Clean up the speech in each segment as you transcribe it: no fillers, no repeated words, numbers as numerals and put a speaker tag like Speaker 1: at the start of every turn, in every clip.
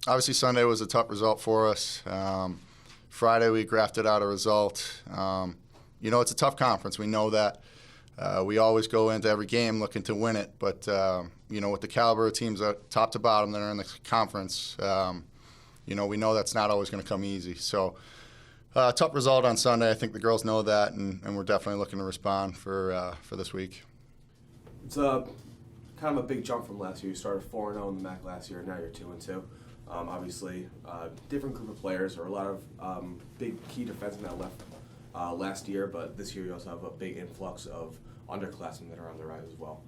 Speaker 1: Obviously, Sunday was a tough result for us. Friday, we grafted out a result. It's a tough conference. We know that. We always go into every game looking to win it, but with the caliber of teams top to bottom that are in the conference, we know that's not always going to come easy. So, tough result on Sunday. I think the girls know that, and we're definitely looking to respond for this week.
Speaker 2: It's kind of a big jump from last year. You started 4-0 in the MAC last year, and now you're 2-2. Obviously, different group of players. There are a lot of big key defensemen that left last year, but this year you also have a big influx of underclassmen that are on the rise as well.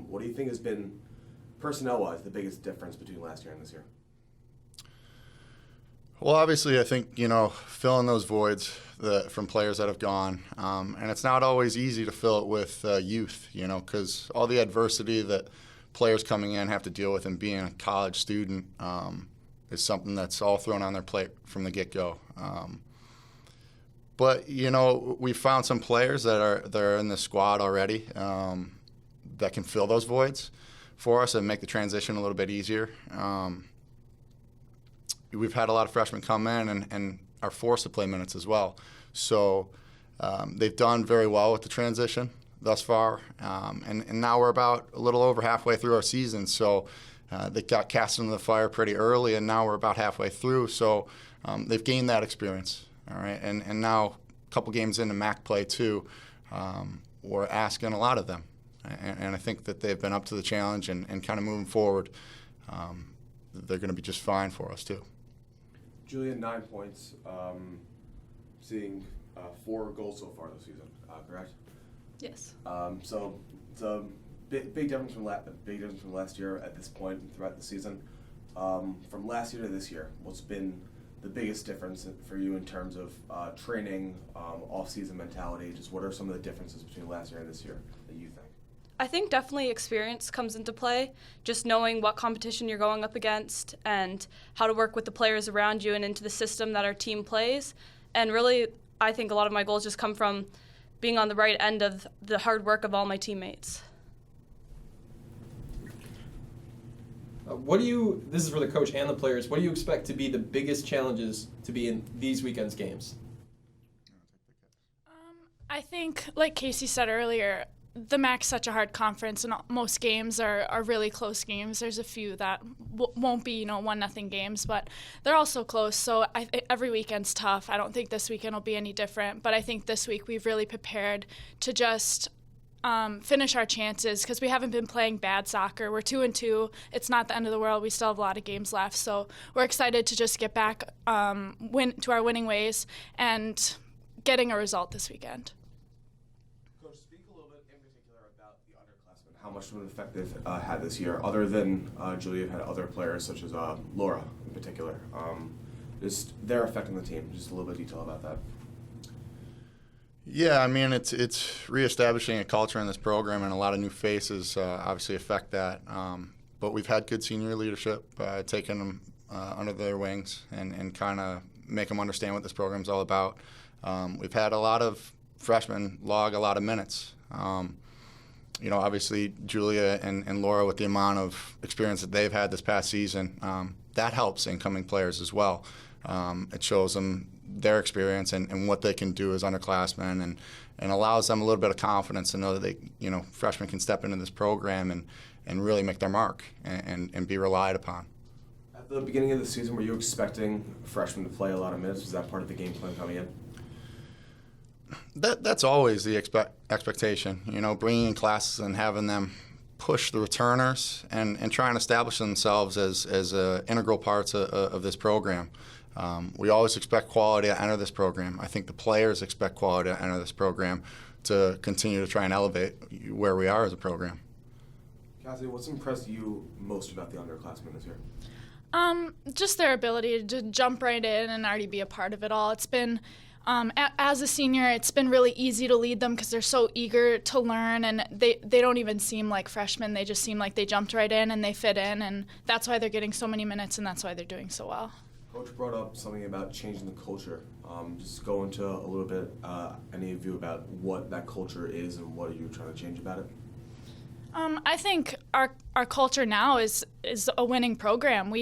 Speaker 2: What do you think has been, personnel-wise, the biggest difference between last year and this year?
Speaker 1: Well, obviously, I think, filling those voids from players that have gone. And it's not always easy to fill it with youth, because all the adversity that players coming in have to deal with and being a college student is something that's all thrown on their plate from the get-go. But, we found some players that are in the squad already that can fill those voids for us and make the transition a little bit easier. We've had a lot of freshmen come in and are forced to play minutes as well. So they've done very well with the transition thus far. And now we're about a little over halfway through our season. So they got cast into the fire pretty early, and now we're about halfway through. So they've gained that experience. All right, and now a couple games into MAC play too, we're asking a lot of them, and I think that they've been up to the challenge and kind of moving forward. They're going to be just fine for us too.
Speaker 2: Julia, 9 points, seeing 4 goals so far this season, correct?
Speaker 3: Yes.
Speaker 2: So it's a big difference from last year at this point throughout the season. From last year to this year, what's been the biggest difference for you in terms of training, off-season mentality? Just what are some of the differences between last year and this year that you think?
Speaker 3: I think definitely experience comes into play, just knowing what competition you're going up against and how to work with the players around you and into the system that our team plays. And really, I think a lot of my goals just come from being on the right end of the hard work of all my teammates.
Speaker 4: This is for the coach and the players, what do you expect to be the biggest challenges to be in these weekend's games?
Speaker 5: I think, like Casey said earlier, the MAC's such a hard conference, and most games are really close games. There's a few that won't be, 1-0 games, but they're all so close. So every weekend's tough. I don't think this weekend will be any different, but I think this week we've really prepared to just finish our chances because we haven't been playing bad soccer. We're 2-2. It's not the end of the world. We still have a lot of games left, so we're excited to just get back to our winning ways and getting a result this weekend.
Speaker 2: Coach, speak a little bit in particular about the underclassmen. How much of an effect they've had this year, other than Julia had other players such as Laura in particular. Just their effect on the team. Just a little bit of detail about that.
Speaker 1: Yeah, I mean, it's reestablishing a culture in this program, and a lot of new faces obviously affect that. But we've had good senior leadership, taking them under their wings and kind of make them understand what this program's all about. We've had a lot of freshmen log a lot of minutes. Obviously, Julia and Laura, with the amount of experience that they've had this past season, that helps incoming players as well. It shows them their experience and what they can do as underclassmen and allows them a little bit of confidence to know that freshmen can step into this program and really make their mark and be relied upon.
Speaker 2: At the beginning of the season, were you expecting freshmen to play a lot of minutes? Was that part of the game plan coming in?
Speaker 1: That's always the expectation, bringing in classes and having them push the returners and try and establish themselves as integral parts of this program. We always expect quality to enter this program. I think the players expect quality to enter this program to continue to try and elevate where we are as a program.
Speaker 2: Cassie, what's impressed you most about the underclassmen this year?
Speaker 5: Just their ability to jump right in and already be a part of it all. It's been, as a senior, it's been really easy to lead them because they're so eager to learn, and they don't even seem like freshmen. They just seem like they jumped right in and they fit in, and that's why they're getting so many minutes, and that's why they're doing so well.
Speaker 2: Coach brought up something about changing the culture. Just go into a little bit, any of you, about what that culture is and what are you trying to change about it?
Speaker 5: I think our culture now is a winning program.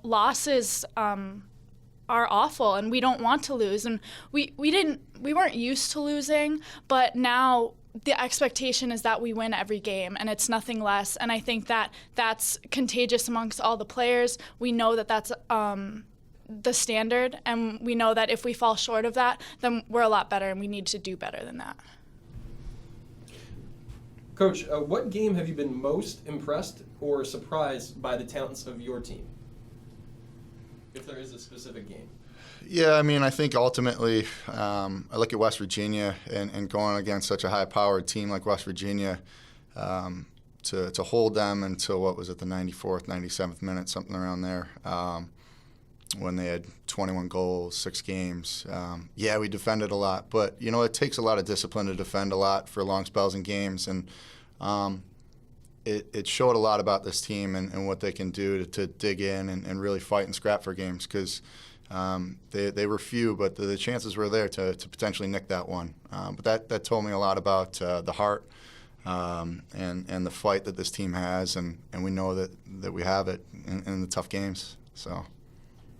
Speaker 5: Losses are awful, and we don't want to lose. And we weren't used to losing, but now the expectation is that we win every game, and it's nothing less. And I think that that's contagious amongst all the players. We know that that's the standard, and we know that if we fall short of that, then we're a lot better, and we need to do better than that.
Speaker 4: Coach, what game have you been most impressed or surprised by the talents of your team? If there is a specific game.
Speaker 1: Yeah, I mean, I think ultimately, I look at West Virginia and going against such a high-powered team like West Virginia, to hold them until, what was it, the 94th, 97th minute, something around there, when they had 21 goals, 6 games. Yeah, we defended a lot, but, it takes a lot of discipline to defend a lot for long spells in games, and it showed a lot about this team and what they can do to dig in and really fight and scrap for games, because they were few, but the chances were there to potentially nick that one. But that told me a lot about the heart and the fight that this team has, and we know that we have it in the tough games. So,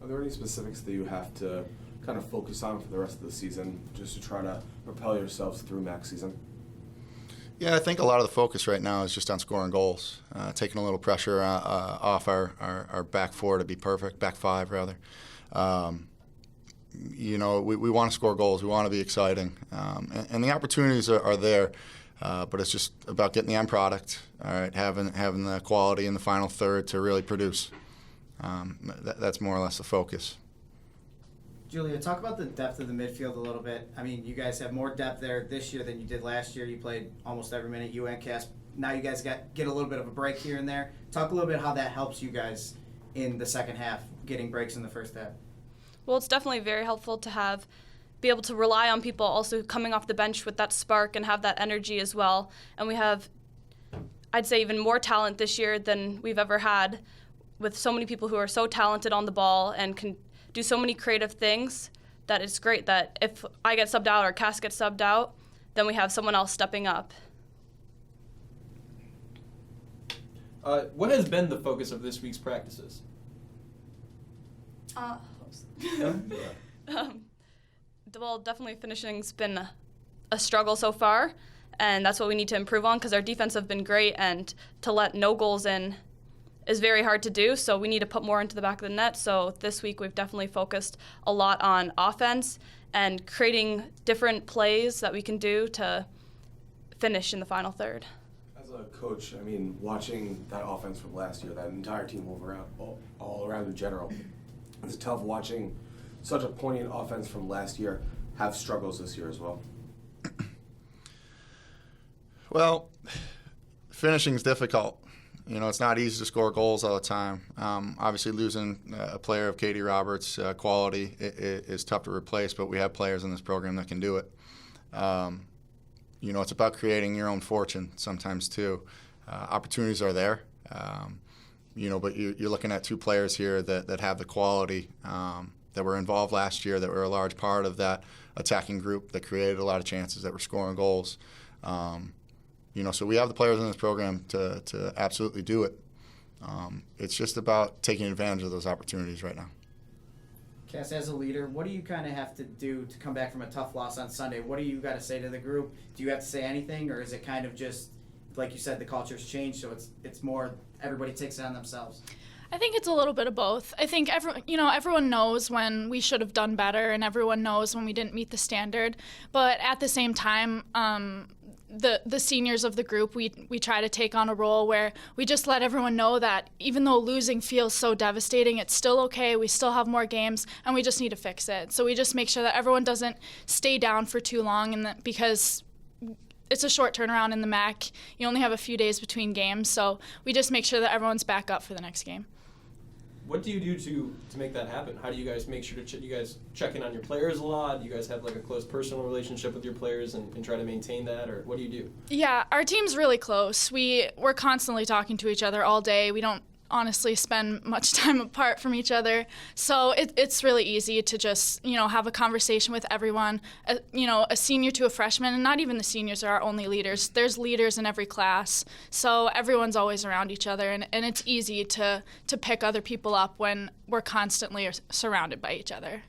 Speaker 2: are there any specifics that you have to kind of focus on for the rest of the season, just to try to propel yourselves through MAC season?
Speaker 1: Yeah, I think a lot of the focus right now is just on scoring goals, taking a little pressure off our back four to be perfect, back five rather. We want to score goals. We want to be exciting, and the opportunities are there, but it's just about getting the end product. All right, having the quality in the final third to really produce. That's more or less the focus.
Speaker 6: Julia, talk about the depth of the midfield a little bit. I mean, you guys have more depth there this year than you did last year. You played almost every minute, you and Cass. Now you guys get a little bit of a break here and there. Talk a little bit how that helps you guys in the second half, getting breaks in the first half.
Speaker 3: Well, it's definitely very helpful to be able to rely on people also coming off the bench with that spark and have that energy as well. And we have, I'd say, even more talent this year than we've ever had, with so many people who are so talented on the ball and can do so many creative things, that it's great that if I get subbed out or Cass gets subbed out, then we have someone else stepping up.
Speaker 4: What has been the focus of this week's practices?
Speaker 3: Well, definitely finishing's been a struggle so far, and that's what we need to improve on, because our defense have been great, and to let no goals in is very hard to do, so we need to put more into the back of the net. So this week we've definitely focused a lot on offense and creating different plays that we can do to finish in the final third.
Speaker 2: As a coach, I mean, watching that offense from last year, that entire team all around in general, it's tough watching such a poignant offense from last year have struggles this year as well.
Speaker 1: Well, finishing's difficult. It's not easy to score goals all the time. Obviously, losing a player of Katie Roberts' quality is tough to replace, but we have players in this program that can do it. It's about creating your own fortune sometimes too. Opportunities are there, but you're looking at 2 players here that have the quality that were involved last year, that were a large part of that attacking group that created a lot of chances, that were scoring goals. So we have the players in this program to absolutely do it. It's just about taking advantage of those opportunities right now.
Speaker 6: Cass, as a leader, what do you kind of have to do to come back from a tough loss on Sunday? What do you got to say to the group? Do you have to say anything, or is it kind of just, like you said, the culture's changed, so it's more everybody takes it on themselves?
Speaker 5: I think it's a little bit of both. I think everyone knows when we should have done better, and everyone knows when we didn't meet the standard. But at the same time, the seniors of the group, we try to take on a role where we just let everyone know that even though losing feels so devastating, it's still okay. We still have more games, and we just need to fix it. So we just make sure that everyone doesn't stay down for too long, and because it's a short turnaround in the MAC. You only have a few days between games, so we just make sure that everyone's back up for the next game.
Speaker 4: What do you do to make that happen? How do you guys make sure you guys check in on your players a lot? Do you guys have like a close personal relationship with your players and try to maintain that, or what do you do?
Speaker 5: Yeah, our team's really close. We're constantly talking to each other all day. We don't honestly spend much time apart from each other. So it's really easy to just, have a conversation with everyone, a senior to a freshman, and not even the seniors are our only leaders. There's leaders in every class. So everyone's always around each other, and it's easy to pick other people up when we're constantly surrounded by each other.